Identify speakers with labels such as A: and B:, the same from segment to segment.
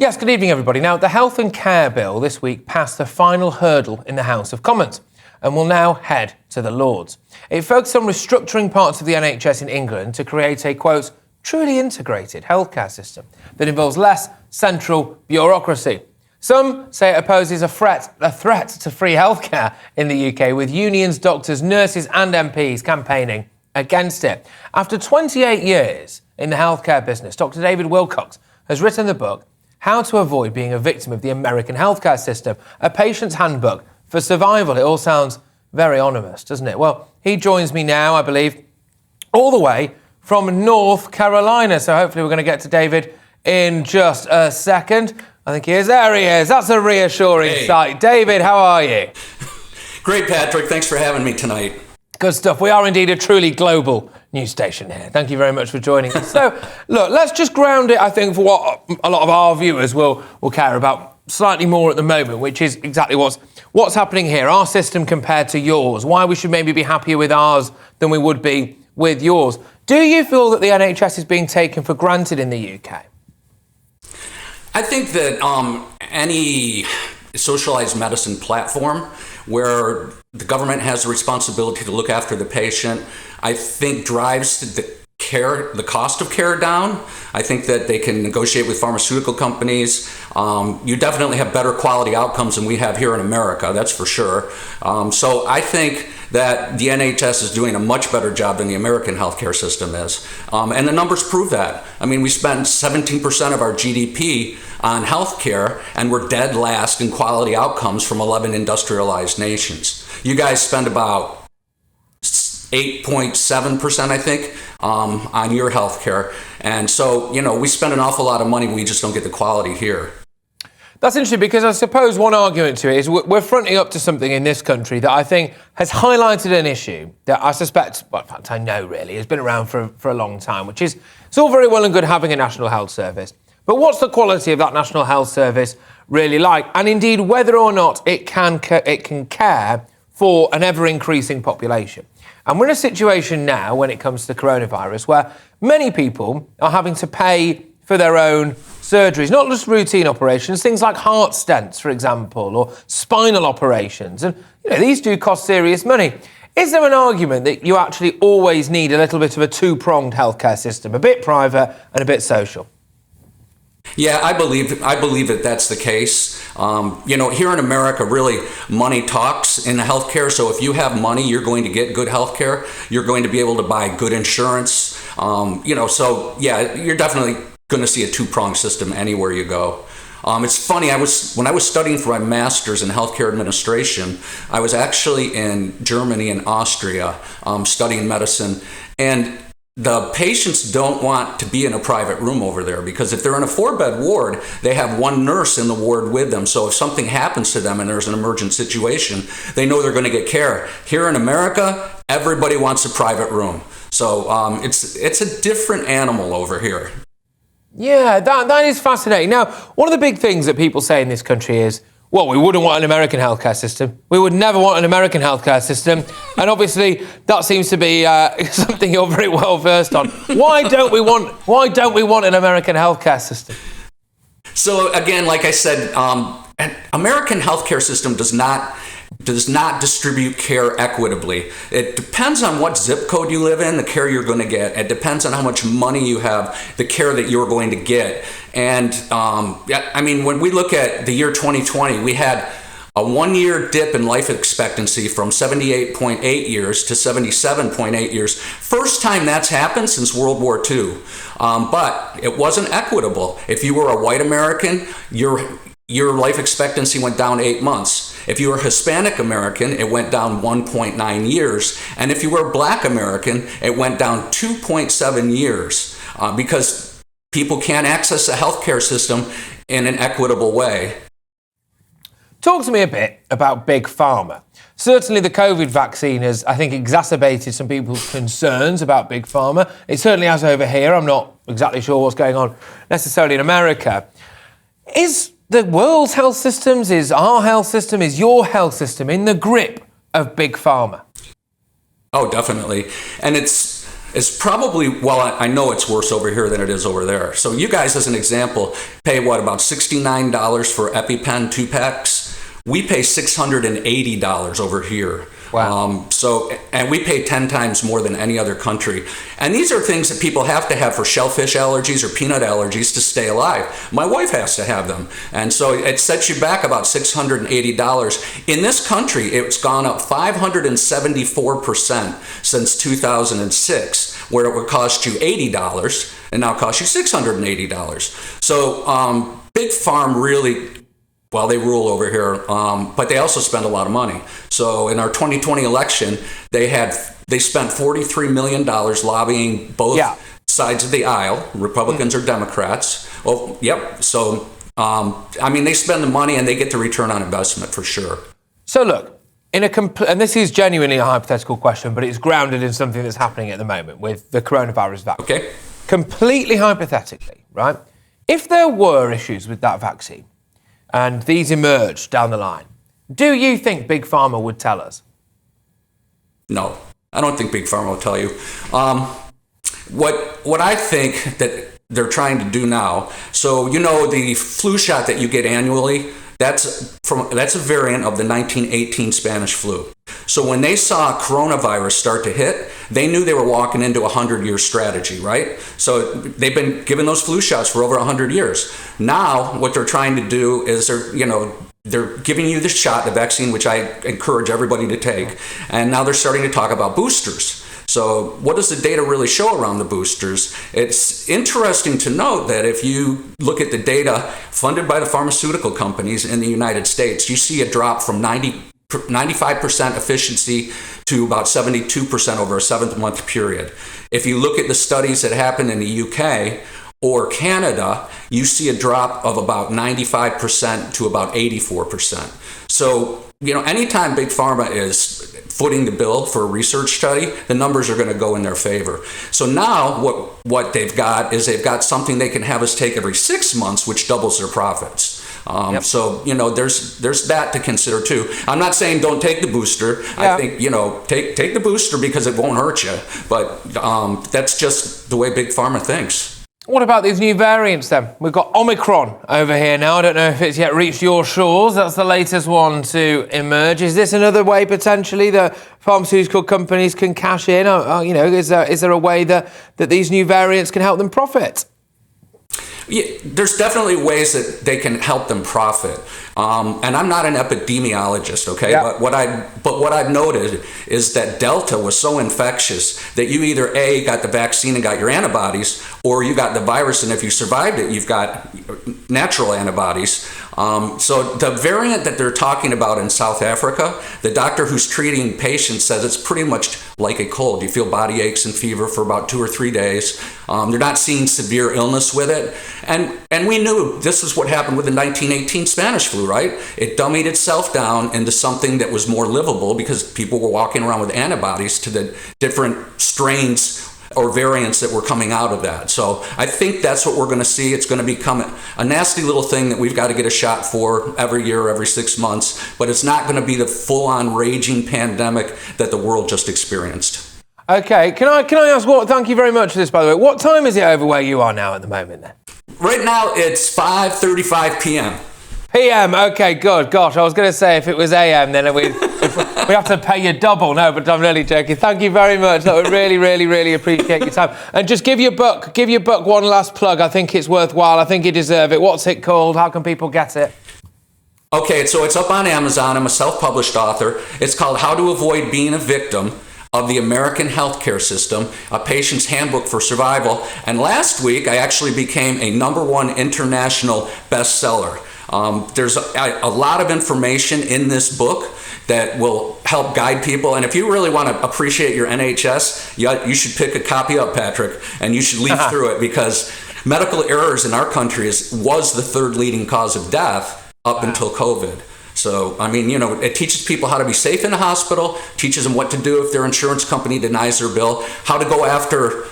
A: Yes, good evening, everybody. Now, the Health and Care Bill this week passed the final hurdle in the House of Commons and will now head to the Lords. It focused on restructuring parts of the NHS in England to create a, quote, truly integrated healthcare system that involves less central bureaucracy. Some say it opposes a threat to free healthcare in the UK, with unions, doctors, nurses and MPs campaigning against it. After 28 years in the healthcare business, Dr. David Wilcox has written the book How to Avoid Being a Victim of the American Healthcare System, a patient's handbook for survival. It all sounds very ominous, doesn't it? Well, he joins me now, I believe, all the way from North Carolina. So hopefully we're going to get to David in just a second. I think he is. There he is. That's a reassuring sight. David, how are you?
B: Great, Patrick. Thanks for having me tonight.
A: Good stuff. We are indeed a truly global news station here. Thank you very much for joining us. So, look, let's just ground it, I think, for what a lot of our viewers will care about slightly more at the moment, which is exactly what's happening here, our system compared to yours, why we should maybe be happier with ours than we would be with yours. Do you feel that the NHS is being taken for granted in the UK?
B: I think that any socialized medicine platform where the government has the responsibility to look after the patient, I think drives the cost of care down. I think that they can negotiate with pharmaceutical companies. You definitely have better quality outcomes than we have here in America, that's for sure. So I think that the NHS is doing a much better job than the American healthcare system is. And the numbers prove that. I mean, we spend 17% of our GDP on healthcare, and we're dead last in quality outcomes from 11 industrialized nations. You guys spend about 8.7%, I think, on your healthcare. And so, we spend an awful lot of money, we just don't get the quality here.
A: That's interesting, because I suppose one argument to it is we're fronting up to something in this country that I think has highlighted an issue that I suspect, well, in fact, I know really, has been around for a long time, which is it's all very well and good having a National Health Service. But what's the quality of that National Health Service really like? And indeed, whether or not it can care for an ever-increasing population. And we're in a situation now, when it comes to coronavirus, where many people are having to pay for their own surgeries, not just routine operations, things like heart stents, for example, or spinal operations. And these do cost serious money. Is there an argument that you actually always need a little bit of a two-pronged healthcare system, a bit private and a bit social?
B: Yeah, I believe that that's the case. Here in America, really, money talks in healthcare. So if you have money, you're going to get good healthcare. You're going to be able to buy good insurance. So yeah, you're definitely going to see a two-pronged system anywhere you go. It's funny, when I was studying for my master's in healthcare administration, I was actually in Germany and Austria studying medicine, and the patients don't want to be in a private room over there, because if they're in a 4-bed ward, they have one nurse in the ward with them. So if something happens to them and there's an emergent situation, they know they're going to get care. Here in America, everybody wants a private room. So it's a different animal over here.
A: Yeah, that is fascinating. Now, one of the big things that people say in this country is, well, we wouldn't want an American healthcare system. We would never want an American healthcare system. And obviously, that seems to be something you're very well versed on. Why don't we want an American healthcare system?
B: So again, like I said, an American healthcare system does not distribute care equitably. It depends on what zip code you live in, the care you're going to get. It depends on how much money you have, the care that you're going to get. And when we look at the year 2020, we had a 1-year dip in life expectancy from 78.8 years to 77.8 years. First time that's happened since World War II. But it wasn't equitable. If you were a white American, your life expectancy went down 8 months. If you were Hispanic American, it went down 1.9 years. And if you were Black American, it went down 2.7 years because people can't access the healthcare system in an equitable way.
A: Talk to me a bit about Big Pharma. Certainly the COVID vaccine has, I think, exacerbated some people's concerns about Big Pharma. It certainly has over here. I'm not exactly sure what's going on necessarily in America. Is the world's health systems, is our health system, is your health system in the grip of Big Pharma?
B: Oh, definitely. And it's It's probably, well, I know it's worse over here than it is over there. So you guys, as an example, pay what, about $69 for EpiPen 2-packs? We pay $680 over here.
A: Wow.
B: And we pay 10 times more than any other country. And these are things that people have to have for shellfish allergies or peanut allergies to stay alive. My wife has to have them. And so it sets you back about $680. In this country, it's gone up 574% since 2006, where it would cost you $80 and now costs you $680. So Big Farm really, well, they rule over here, but they also spend a lot of money. So in our 2020 election, they spent $43 million lobbying both sides of the aisle, Republicans or Democrats. Oh, yep. So, they spend the money and they get the return on investment for sure.
A: So look, and this is genuinely a hypothetical question, but it's grounded in something that's happening at the moment with the coronavirus vaccine.
B: Okay.
A: Completely hypothetically, right? If there were issues with that vaccine, and these emerge down the line, do you think Big Pharma would tell us?
B: No, I don't think Big Pharma will tell you. What I think that they're trying to do now, so the flu shot that you get annually, that's a variant of the 1918 Spanish flu. So when they saw coronavirus start to hit, they knew they were walking into a 100-year strategy, right? So they've been giving those flu shots for over 100 years. Now, what they're trying to do is they're giving you the shot, the vaccine, which I encourage everybody to take. And now they're starting to talk about boosters. So what does the data really show around the boosters? It's interesting to note that if you look at the data funded by the pharmaceutical companies in the United States, you see a drop from 95% efficiency to about 72% over a 7-month period. If you look at the studies that happened in the UK or Canada, you see a drop of about 95% to about 84%. So, anytime Big Pharma is footing the bill for a research study, the numbers are going to go in their favor. So now what they've got is they've got something they can have us take every 6 months, which doubles their profits. So, there's that to consider too. I'm not saying don't take the booster. Yeah. I think, take the booster because it won't hurt you. But that's just the way Big Pharma thinks.
A: What about these new variants then? We've got Omicron over here now. I don't know if it's yet reached your shores. That's the latest one to emerge. Is this another way potentially that pharmaceutical companies can cash in? Is there a way that these new variants can help them profit?
B: Yeah, there's definitely ways that they can help them profit. And I'm not an epidemiologist, okay? Yeah. But what I've noted is that Delta was so infectious that you either A, got the vaccine and got your antibodies, or you got the virus, and if you survived it, you've got natural antibodies. So the variant that they're talking about in South Africa, the doctor who's treating patients says it's pretty much like a cold. You feel body aches and fever for about 2 or 3 days. They're not seeing severe illness with it. And we knew this is what happened with the 1918 Spanish flu, right? It dummied itself down into something that was more livable because people were walking around with antibodies to the different strains or variants that were coming out of that. So I think that's what we're going to see. It's going to become a nasty little thing that we've got to get a shot for every year, every 6 months, but it's not going to be the full-on raging pandemic that the world just experienced.
A: Okay, can I ask thank you very much for this, by the way. What time is it over where you are now at the moment then?
B: Right now it's 5:35 p.m.
A: PM, okay, good. Gosh, I was going to say if it was AM, then we have to pay you double. No, but I'm really joking. Thank you very much. That would really, really, really appreciate your time. And just give your book one last plug. I think it's worthwhile. I think you deserve it. What's it called? How can people get it?
B: Okay, so it's up on Amazon. I'm a self-published author. It's called How to Avoid Being a Victim of the American Healthcare System, a Patient's Handbook for Survival. And last week, I actually became a #1 international bestseller. There's a lot of information in this book that will help guide people. And if you really want to appreciate your NHS, you should pick a copy up, Patrick, and you should leaf through it because medical errors in our country was the 3rd leading cause of death up until COVID. So, it teaches people how to be safe in the hospital, teaches them what to do if their insurance company denies their bill, how to go after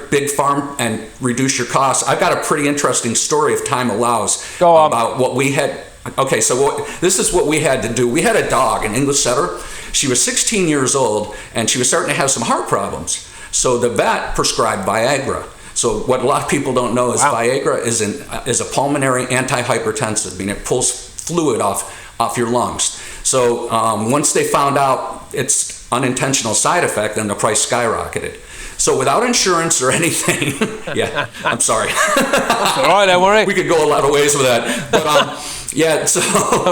B: big pharma and reduce your costs. I've got a pretty interesting story if time allows about what we had. Okay, so this is what we had to do. We had a dog, an English setter. She was 16 years old, and she was starting to have some heart problems. So the vet prescribed Viagra. So what a lot of people don't know is Viagra is a pulmonary antihypertensive, meaning it pulls fluid off your lungs. So once they found out its unintentional side effect, then the price skyrocketed. So without insurance or anything, yeah, I'm sorry.
A: That's all right, don't worry.
B: We could go a lot of ways with that. But yeah, so...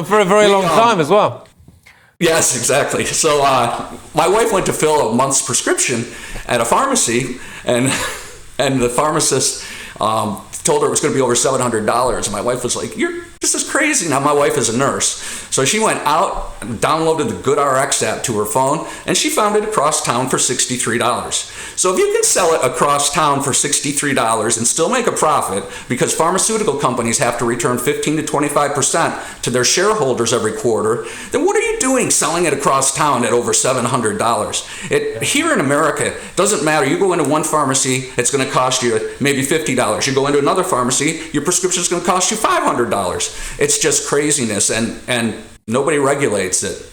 A: for a very long time as well.
B: Yes, exactly. So my wife went to fill a month's prescription at a pharmacy, and the pharmacist told her it was going to be over $700. And my wife was like, this is crazy. Now, my wife is a nurse. So she went out and downloaded the GoodRx app to her phone, and she found it across town for $63. So if you can sell it across town for $63 and still make a profit, because pharmaceutical companies have to return 15 to 25% to their shareholders every quarter, then what are you doing selling it across town at over $700? Here in America, it doesn't matter. You go into one pharmacy, it's going to cost you maybe $50. You go into another pharmacy, your prescription is going to cost you $500. It's just craziness, and nobody regulates it.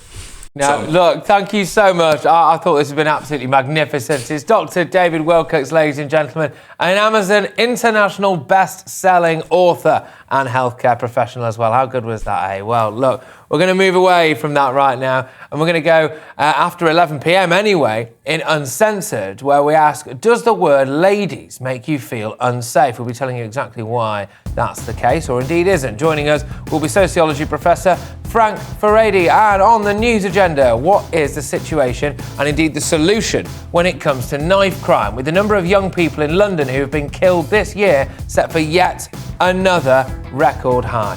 A: Now, look, thank you so much. I thought this has been absolutely magnificent. It's Dr. David Wilcox, ladies and gentlemen, an Amazon international best-selling author and healthcare professional as well. How good was that, eh? Well, look, we're going to move away from that right now, and we're going to go after 11 p.m. anyway, in Uncensored, where we ask, does the word ladies make you feel unsafe? We'll be telling you exactly why that's the case, or indeed isn't. Joining us will be sociology professor Frank Furedi. And on the news agenda, what is the situation and indeed the solution when it comes to knife crime, with the number of young people in London who have been killed this year set for yet another record high?